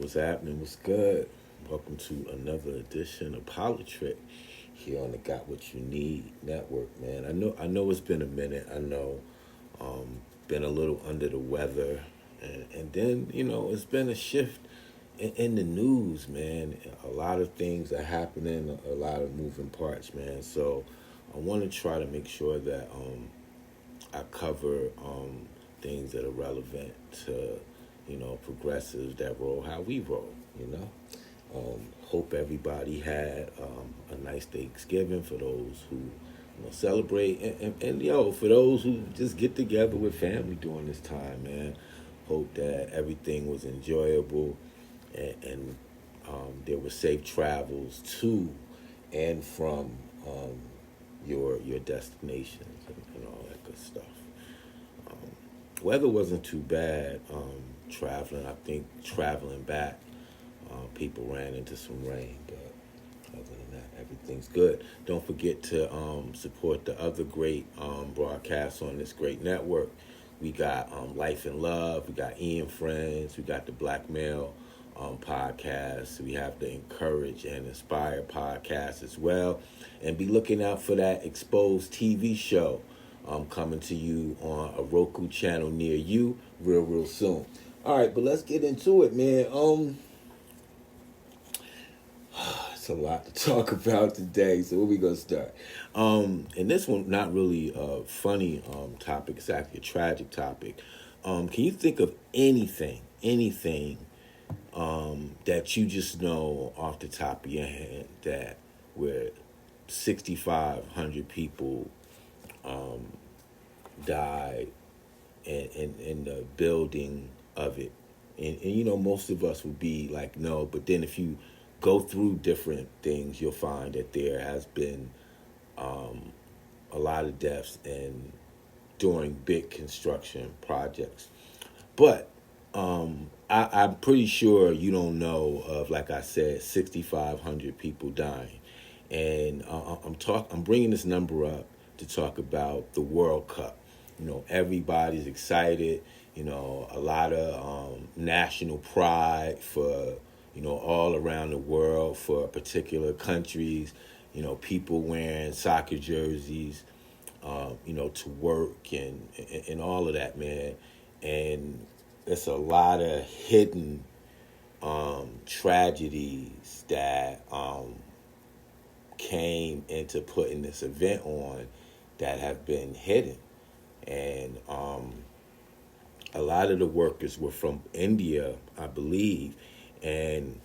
What's happening? What's good? Welcome to another edition of Politricked here on the Got What You Need Network, man. I know it's been a minute. I know been a little under the weather, and then it's been a shift in the news, man. A lot of things are happening, a lot of moving parts, man. So I want to try to make sure that I cover things that are relevant to progressives that roll how we roll. Hope everybody had a nice Thanksgiving for those who celebrate, and for those who just get together with family during this time, man. Hope that everything was enjoyable, and there were safe travels to and from your destinations and all that good stuff. Weather wasn't too bad traveling. I think traveling back, people ran into some rain, but other than that, everything's good. Don't forget to support the other great broadcasts on this great network. We got Life and Love, we got Ian Friends, we got the Black Male podcast. We have the Encourage and Inspire podcast as well. And be looking out for that Exposed TV show coming to you on a Roku channel near you real soon. All right, but let's get into it, man. It's a lot to talk about today, so where we gonna start? And this one, not really a funny topic. It's actually a tragic topic. Can you think of anything that you just know off the top of your head that where 6,500 people died in the building of it? And most of us would be like, no, but then if you go through different things, you'll find that there has been a lot of deaths during big construction projects. But I'm pretty sure you don't know of, like I said, 6,500 people dying. And I'm bringing this number up to talk about the World Cup. Everybody's excited. A lot of national pride for all around the world for particular countries. People wearing soccer jerseys, to work and all of that, man. And it's a lot of hidden tragedies that came into putting this event on that have been hidden. And a lot of the workers were from India, I believe. And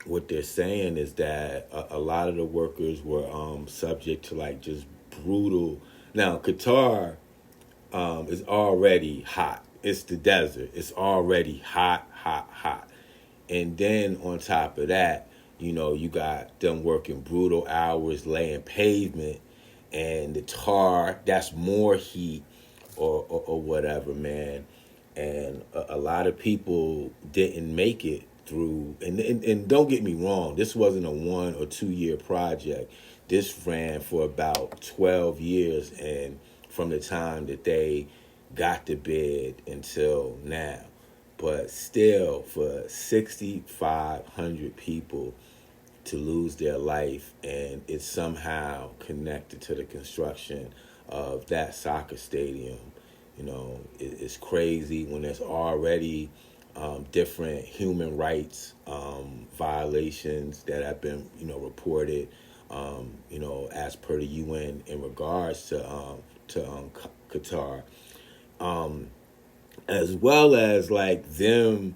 what they're saying is that a lot of the workers were subject to like just brutal. Now, Qatar is already hot. It's the desert. It's already hot. And then on top of that, you got them working brutal hours, laying pavement, and the tar, that's more heat or whatever, man. And a lot of people didn't make it through. And don't get me wrong, this wasn't a 1 or 2 year project. This ran for about 12 years, and from the time that they got the bid until now. But still, for 6,500 people to lose their life, and it's somehow connected to the construction of that soccer stadium, it's crazy when there's already different human rights violations that have been, reported, as per the UN in regards to Qatar, as well as like them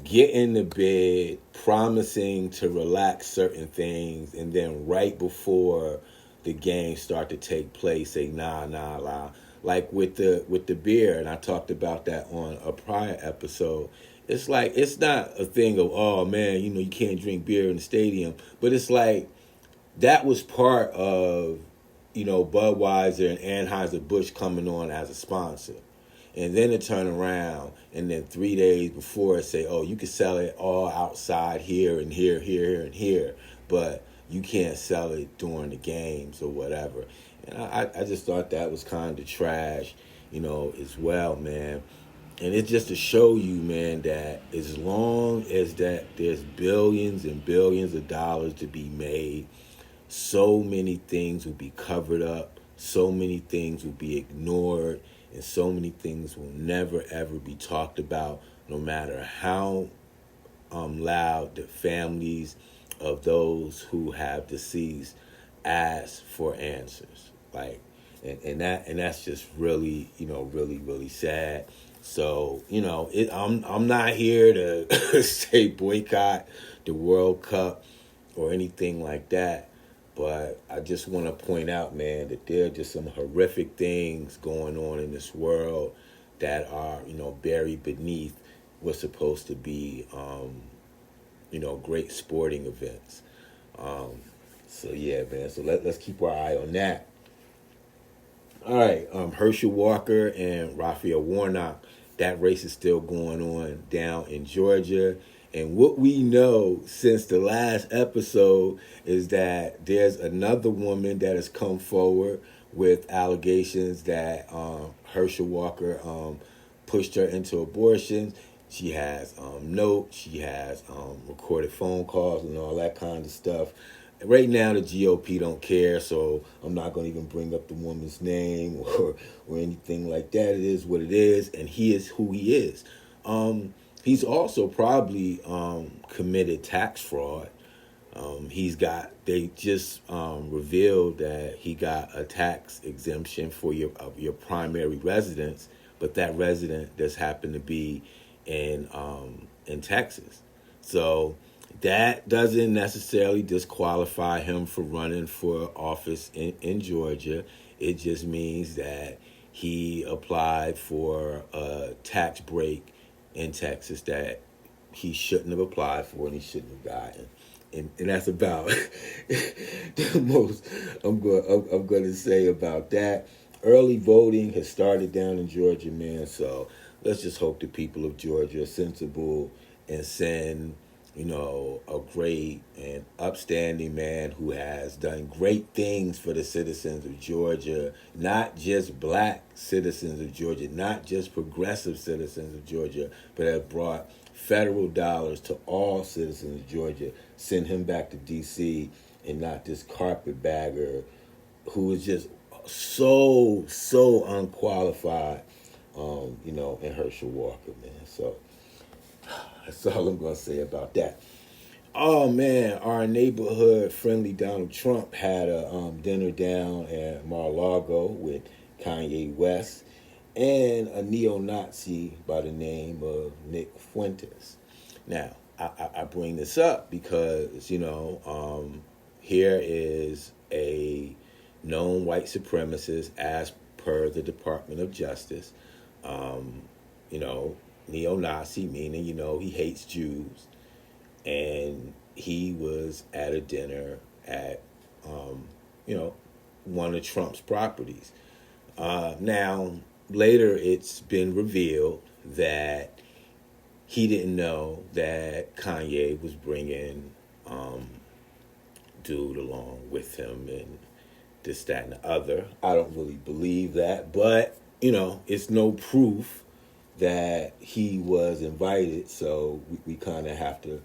getting the bid, promising to relax certain things, and then right before the games start to take place, say nah. Like with the beer, and I talked about that on a prior episode. It's like, it's not a thing of, oh man, you can't drink beer in the stadium, but it's like that was part of, Budweiser and Anheuser-Busch coming on as a sponsor. And then it turn around, and then 3 days before it say, oh, you can sell it all outside here and here and here, but you can't sell it during the games or whatever. And I just thought that was kind of trash, as well, man. And it's just to show you, man, that as long as that there's billions and billions of dollars to be made, so many things will be covered up, so many things will be ignored, and so many things will never ever be talked about, no matter how loud the families of those who have deceased ask for answers. Like, and that's just really, really, really sad. So, I'm not here to say boycott the World Cup or anything like that. But I just want to point out, man, that there are just some horrific things going on in this world that are, buried beneath what's supposed to be, great sporting events. So yeah, man. So let's keep our eye on that. All right, Herschel Walker and Raphael Warnock. That race is still going on down in Georgia. And what we know since the last episode is that there's another woman that has come forward with allegations that Herschel Walker pushed her into abortion. She has notes, she has recorded phone calls and all that kind of stuff. Right now, the GOP don't care, so I'm not going to even bring up the woman's name or anything like that. It is what it is, and he is who he is. He's also probably committed tax fraud. They just revealed that he got a tax exemption for your primary residence, but that resident just happened to be in Texas. So that doesn't necessarily disqualify him for running for office in Georgia. It just means that he applied for a tax break in Texas that he shouldn't have applied for and he shouldn't have gotten. And that's about the most I'm going to say about that. Early voting has started down in Georgia, man. So let's just hope the people of Georgia are sensible and send, a great and upstanding man who has done great things for the citizens of Georgia, not just black citizens of Georgia, not just progressive citizens of Georgia, but have brought federal dollars to all citizens of Georgia. Send him back to D.C. and not this carpetbagger who is just so unqualified, in Herschel Walker, man. So that's all I'm going to say about that. Oh, man, our neighborhood friendly Donald Trump had a dinner down at Mar-a-Lago with Kanye West and a neo-Nazi by the name of Nick Fuentes. Now, I bring this up because, here is a known white supremacist as per the Department of Justice, neo-Nazi, meaning, he hates Jews. And he was at a dinner at, one of Trump's properties. Now, later it's been revealed that he didn't know that Kanye was bringing dude along with him and this, that, and the other. I don't really believe that, but, it's no proof that he was invited, so we kind of have to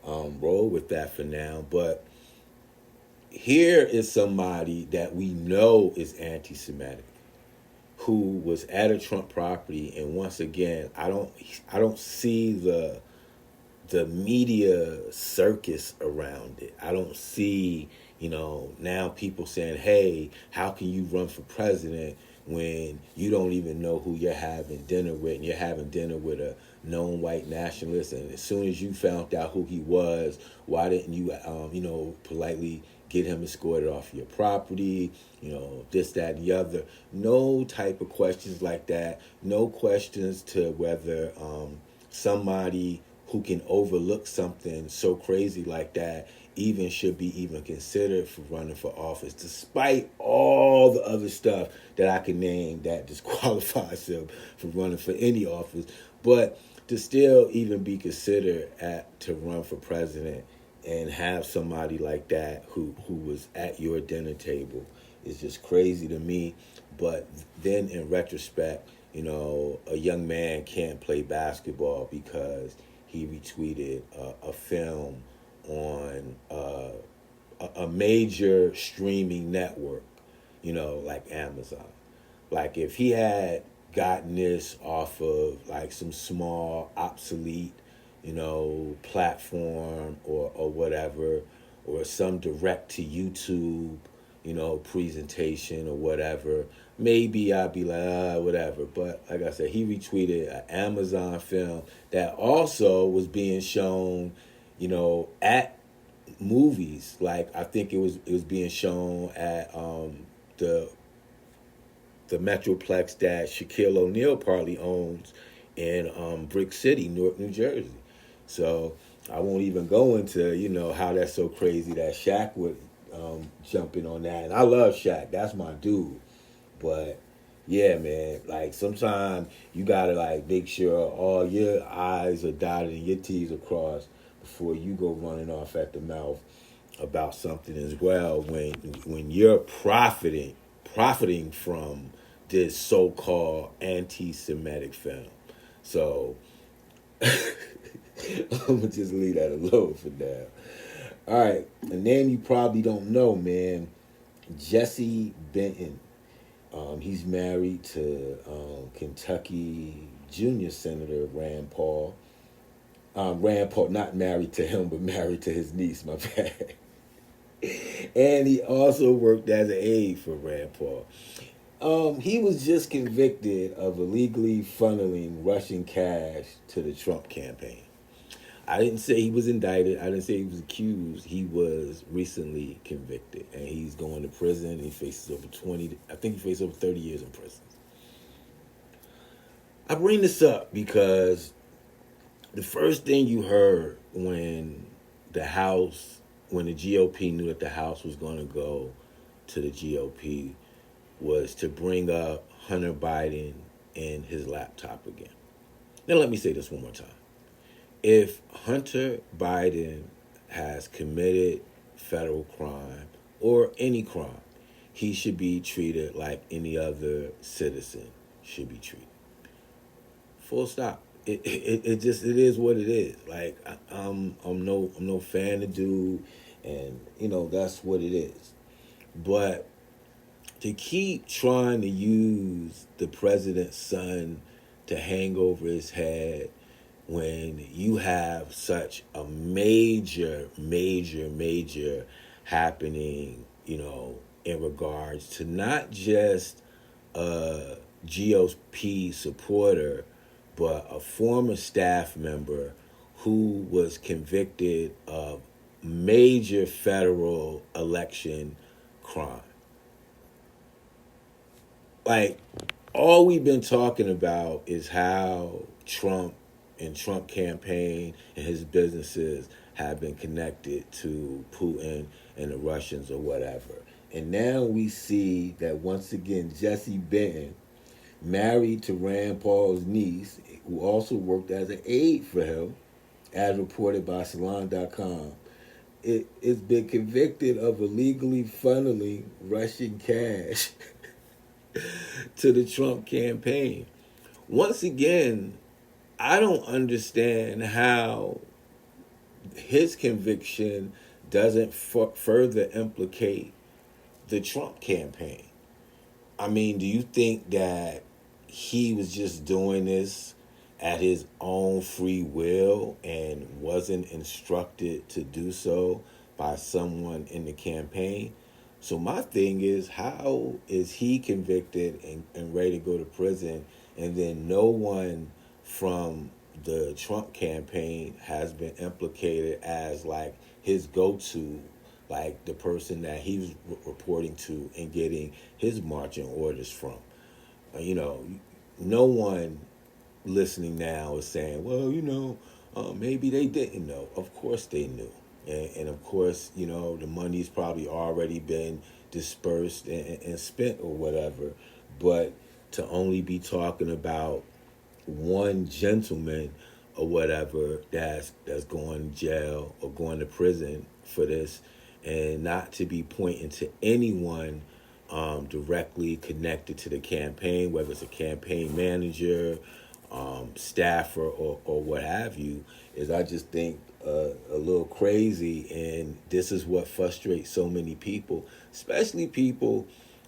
roll with that for now. But here is somebody that we know is anti-Semitic, who was at a Trump property, and once again, I don't see the media circus around it. I don't see, now people saying, hey, how can you run for president when you don't even know who you're having dinner with, and you're having dinner with a known white nationalist, and as soon as you found out who he was, why didn't you, politely get him escorted off your property, this, that, and the other. No type of questions like that. No questions to whether somebody who can overlook something so crazy like that even should be even considered for running for office, despite all the other stuff that I can name that disqualifies him from running for any office. But to still even be considered to run for president and have somebody like that who was at your dinner table is just crazy to me. But then in retrospect, a young man can't play basketball because he retweeted a film on a major streaming network, like Amazon. Like if he had gotten this off of like some small obsolete, platform or whatever, or some direct to YouTube, presentation or whatever, maybe I'd be like, whatever. But like I said, he retweeted an Amazon film that also was being shown, at movies. Like I think it was being shown at the Metroplex that Shaquille O'Neal partly owns in Brick City, Newark, New Jersey. So I won't even go into, how that's so crazy that Shaq would jump in on that. And I love Shaq. That's my dude. But yeah, man, like sometimes you gotta like make sure all your I's are dotted and your T's are crossed before you go running off at the mouth about something as well when you're profiting from this so-called anti-Semitic film. So I'm gonna just leave that alone for now. All right, a name you probably don't know, man. Jesse Benton. He's married to Kentucky Junior Senator Rand Paul. Rand Paul, not married to him, but married to his niece, my bad. And he also worked as an aide for Rand Paul. He was just convicted of illegally funneling Russian cash to the Trump campaign. I didn't say he was indicted. I didn't say he was accused. He was recently convicted, and he's going to prison. He faces over 20. I think he faces over 30 years in prison. I bring this up because the first thing you heard when the GOP knew that the House was going to go to the GOP was to bring up Hunter Biden and his laptop again. Now let me say this one more time. If Hunter Biden has committed federal crime or any crime, he should be treated like any other citizen should be treated. Full stop. It is what it is. Like I'm no fan of dude, and that's what it is. But to keep trying to use the president's son to hang over his head when you have such a major happening, in regards to not just a GOP supporter, but a former staff member who was convicted of major federal election crime. Like, all we've been talking about is how Trump and Trump campaign and his businesses have been connected to Putin and the Russians or whatever. And now we see that once again, Jesse Benton, married to Rand Paul's niece, who also worked as an aide for him, as reported by Salon.com, it's been convicted of illegally funneling Russian cash to the Trump campaign. Once again, I don't understand how his conviction doesn't further implicate the Trump campaign. I mean, do you think that he was just doing this at his own free will and wasn't instructed to do so by someone in the campaign? So my thing is, how is he convicted and ready to go to prison, and then no one from the Trump campaign has been implicated as like his go-to, like the person that he was reporting to and getting his marching orders from? No one listening now is saying, well, maybe they didn't know. Of course they knew. And of course, the money's probably already been dispersed and spent or whatever. But to only be talking about one gentleman or whatever that's going to jail or going to prison for this, and not to be pointing to anyone directly connected to the campaign, whether it's a campaign manager, staffer, or what have you, is I just think a little crazy. And this is what frustrates so many people, especially people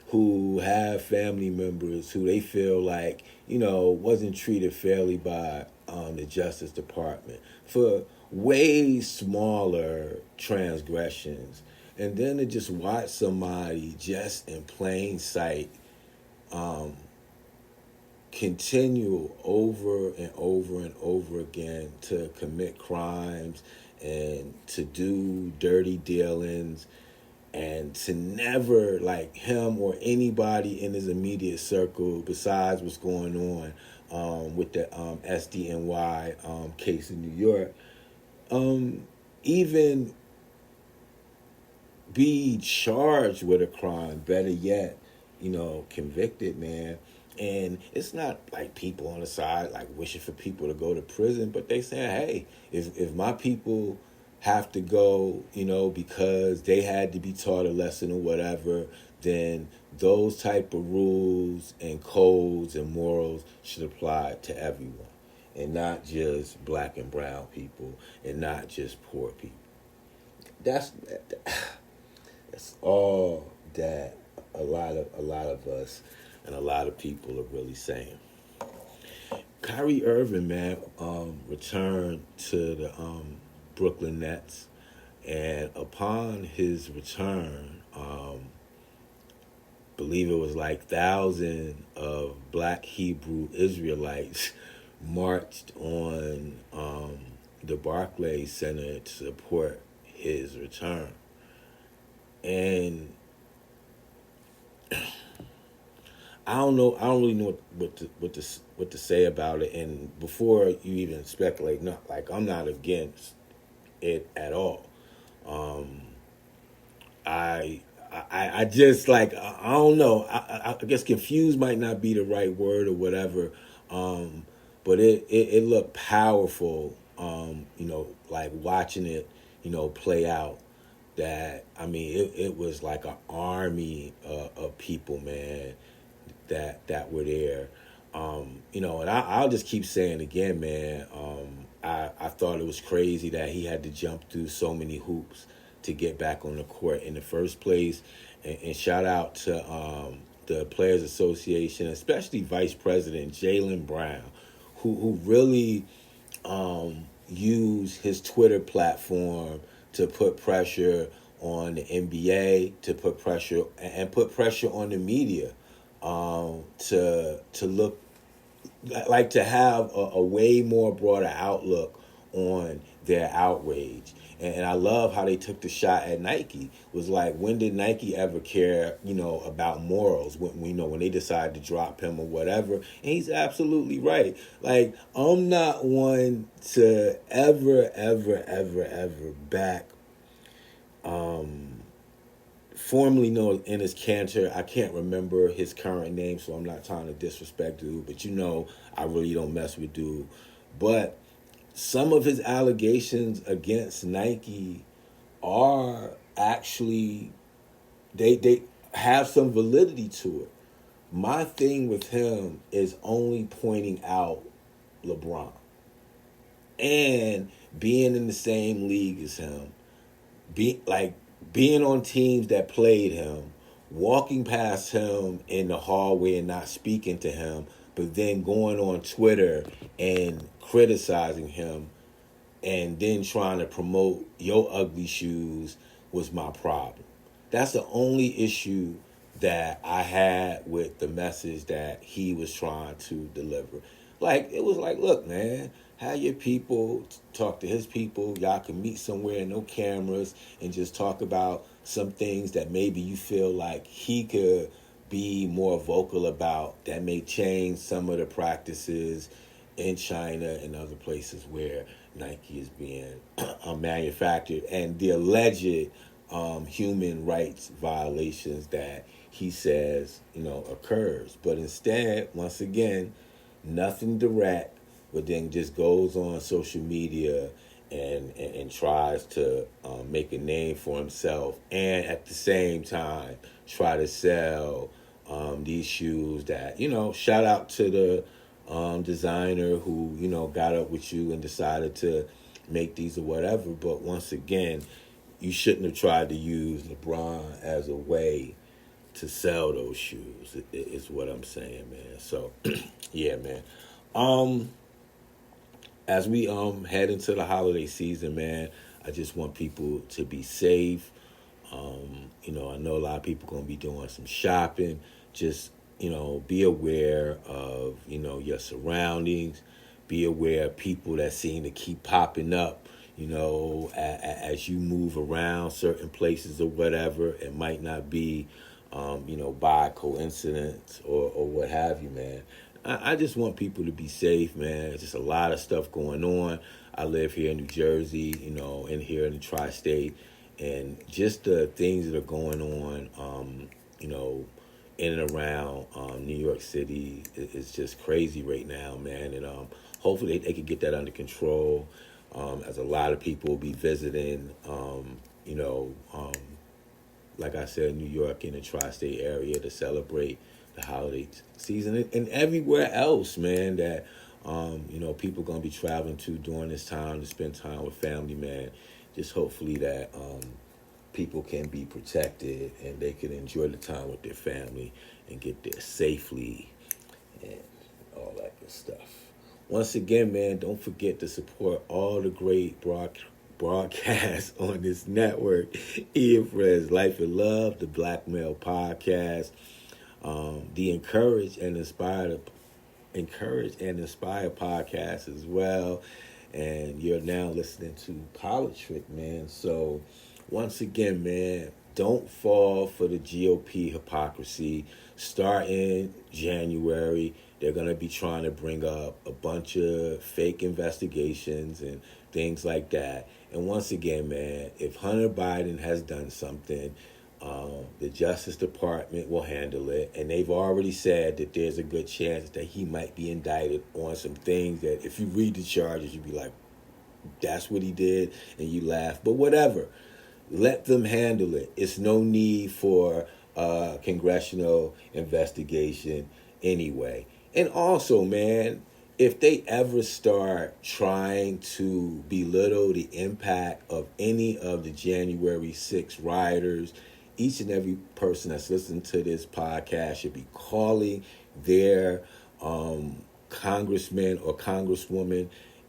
who have family members who they feel like, wasn't treated fairly by the Justice Department for way smaller transgressions. And then to just watch somebody just in plain sight continue over and over and over again to commit crimes and to do dirty dealings, and to never, like him or anybody in his immediate circle besides what's going on with the SDNY case in New York, even be charged with a crime, better yet, convicted, man. And it's not like people on the side like wishing for people to go to prison, but they saying, hey, if my people have to go, because they had to be taught a lesson or whatever, then those type of rules and codes and morals should apply to everyone, and not just black and brown people, and not just poor people. That's all that a lot of us and a lot of people are really saying. Kyrie Irving, man, returned to the Brooklyn Nets, and upon his return, believe it was like thousands of Black Hebrew Israelites marched on the Barclays Center to support his return. And I don't really know what to say about it. And before you even speculate, not like I'm not against it at all. I just like I don't know. I guess confused might not be the right word or whatever. But it looked powerful. Like watching it, play out. That it was like an army of people, man, that were there. And I'll just keep saying again, man, I thought it was crazy that he had to jump through so many hoops to get back on the court in the first place. And shout out to the Players Association, especially Vice President Jaylen Brown, who really used his Twitter platform to put pressure on the NBA, to put pressure on the media, to look like to have a way more broader outlook on their outrage. And I love how they took the shot at Nike. It was like, when did Nike ever care, about morals when they decided to drop him or whatever? And he's absolutely right. Like, I'm not one to ever back formerly known as Enes Kanter. I can't remember his current name, so I'm not trying to disrespect dude, but I really don't mess with dude. But some of his allegations against Nike are actually, they have some validity to it. My thing with him is only pointing out LeBron and being in the same league as him, being on teams that played him, walking past him in the hallway and not speaking to him, but then going on Twitter and criticizing him and then trying to promote your ugly shoes was my problem. That's the only issue that I had with the message that he was trying to deliver. Like, it was like, look, man, have your people talk to his people. Y'all can meet somewhere, no cameras, and just talk about some things that maybe you feel like he could be more vocal about that may change some of the practices in China and other places where Nike is being manufactured, and the alleged human rights violations that he says, occurs. But instead, once again, nothing direct, but then just goes on social media and tries to make a name for himself, and at the same time try to sell these shoes that, shout out to the designer who, got up with you and decided to make these or whatever. But once again, you shouldn't have tried to use LeBron as a way to sell those shoes, is what I'm saying, man. So, yeah, man. As we head into the holiday season, man, I just want people to be safe. I know a lot of people going to be doing some shopping. Just, be aware of, your surroundings. Be aware of people that seem to keep popping up, as you move around certain places or whatever. It might not be, by coincidence or what have you, man. I just want people to be safe, man. Just a lot of stuff going on. I live here in New Jersey, in here in the tri-state. And just the things that are going on, in and around New York City is just crazy right now, man. And hopefully they can get that under control, as a lot of people will be visiting, like I said, New York in the tri-state area to celebrate the holiday season, and everywhere else, man, that people gonna be traveling to during this time to spend time with family, man. Just hopefully that people can be protected and they can enjoy the time with their family and get there safely and all that good stuff. Once again, man, don't forget to support all the great broadcasts on this network. Ian Fred's Life and Love, the Black Male Podcast, the Encourage and Inspire podcast as well. And you're now listening to Politricked, man. So once again, man, don't fall for the GOP hypocrisy. Starting January, they're going to be trying to bring up a bunch of fake investigations and things like that. And once again, man, if Hunter Biden has done something, the Justice Department will handle it. And they've already said that there's a good chance that he might be indicted on some things that if you read the charges, you'd be like, that's what he did, and you laugh. But whatever. Let them handle it. It's no need for a congressional investigation anyway. And also, man, if they ever start trying to belittle the impact of any of the January 6 rioters, each and every person that's listening to this podcast should be calling their congressman or congresswoman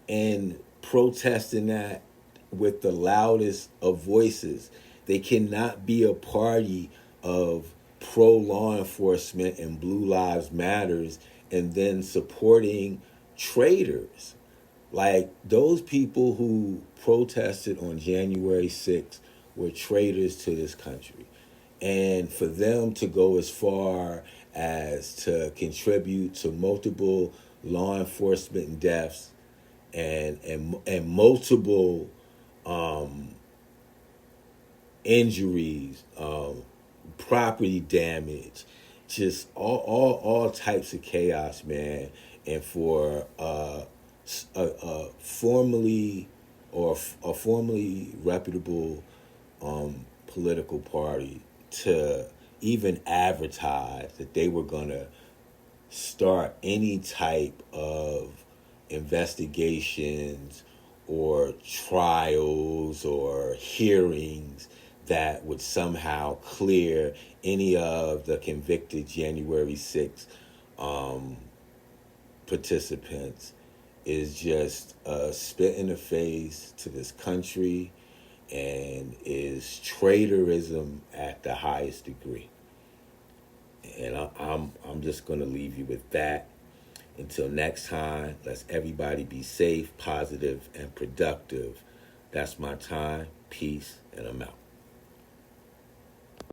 and protesting that with the loudest of voices. They cannot be a party of pro-law enforcement and Blue Lives Matters and then supporting traitors. Like, those people who protested on January 6th were traitors to this country. And for them to go as far as to contribute to multiple law enforcement deaths and multiple injuries, property damage, just all types of chaos, man. And for a formerly reputable political party to even advertise that they were gonna start any type of investigations or trials or hearings that would somehow clear any of the convicted January 6th participants is just a spit in the face to this country and is traitorism at the highest degree. And I'm just going to leave you with that. Until next time, let's everybody be safe, positive, and productive. That's my time. Peace, and I'm out.